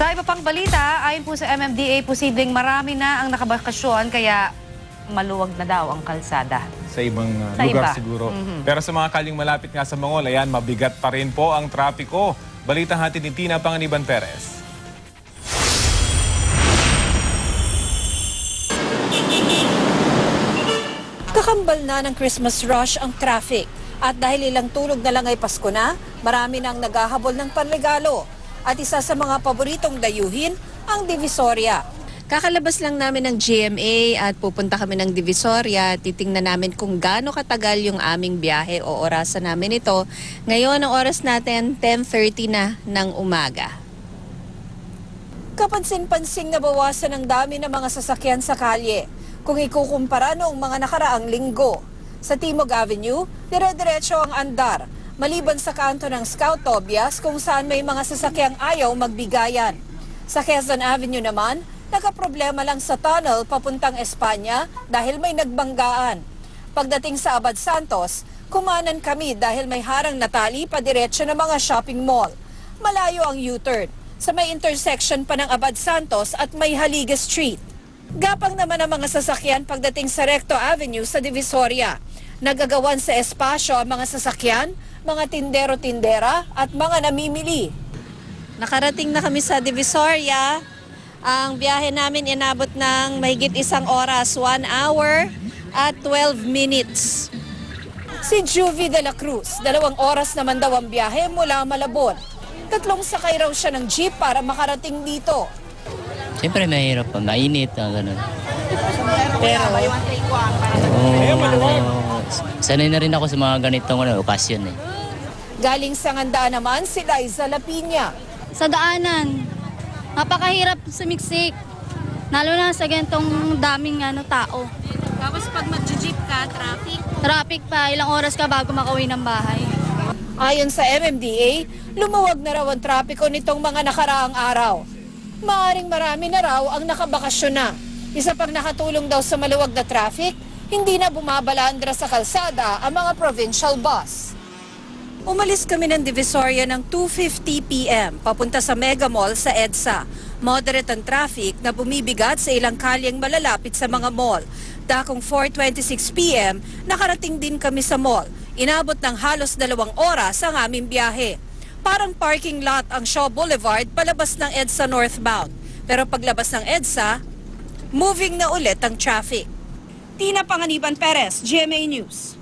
Sa iba pang balita, ayon po sa MMDA, posibleng marami na ang nakabakasyon kaya maluwag na daw ang kalsada. Sa ibang Sa lugar iba. siguro. Pero sa mga kaling malapit nga sa Mangol, ayan, mabigat pa rin po ang trapiko. Balita hatid ni Tina Panganiban Perez. Kakambal na ng Christmas rush ang traffic. At dahil ilang tulog na lang ay Pasko na, marami nang naghahabol ng panregalo. At isa sa mga paboritong dayuhin, ang Divisoria. Kakalabas lang namin ng GMA at pupunta kami ng Divisoria. Titingnan namin kung gaano katagal yung aming biyahe o orasan namin ito. Ngayon ang oras natin 10:30 na ng umaga. Kapansin-pansing nabawasan ang dami ng mga sasakyan sa kalye kung ikukumpara noong mga nakaraang linggo. Sa Timog Avenue, dire-diretso ang andar, maliban sa kanto ng Scout Tobias kung saan may mga sasakyang ayaw magbigayan. Sa Quezon Avenue naman, nakaproblema lang sa tunnel papuntang Espanya dahil may nagbanggaan. Pagdating sa Abad Santos, kumanan kami dahil may harang na tali padiretso ng mga shopping mall. Malayo ang U-turn sa may intersection pa ng Abad Santos at may Haliga Street. Gapang naman ang mga sasakyan pagdating sa Recto Avenue sa Divisoria. Nagagawan sa espasyo ang mga sasakyan, mga tindero-tindera at mga namimili. Nakarating na kami sa Divisoria. Ang biyahe namin inabot ng mahigit 1 oras, 1 hour at 12 minutes. Si Juvie de la Cruz, 2 oras naman daw ang biyahe mula Malabon. 3 sakay raw siya ng jeep para makarating dito. Siyempre mahirap pa, mainit, gano'n. Pero Sanay na rin ako sa mga ganitong okasyon eh. galing sa ngandaan naman si Liza Lapinya. Sa daanan, napakahirap sumiksik. Lalo na sa ganitong daming tao. Tapos pag mag-jeep ka, traffic. Traffic pa, ilang oras ka bago makauwi ng bahay. Ayon sa MMDA, lumuwag na raw ang trapiko nitong mga nakaraang araw. Maaring marami na raw ang nakabakasyon na. Isa pang nakatulong daw sa maluwag na traffic, hindi na bumabalandra sa kalsada ang mga provincial bus. Umalis kami ng Divisoria ng 2:50 p.m. papunta sa Mega Mall sa EDSA. Moderate ang traffic na bumibigat sa ilang kalyeng malalapit sa mga mall. Dakong 4:26 p.m., nakarating din kami sa mall. Inabot ng halos 2 oras ang aming biyahe. Parang parking lot ang Shaw Boulevard palabas ng EDSA northbound. Pero paglabas ng EDSA, moving na ulit ang traffic. Tina Panganiban Perez, GMA News.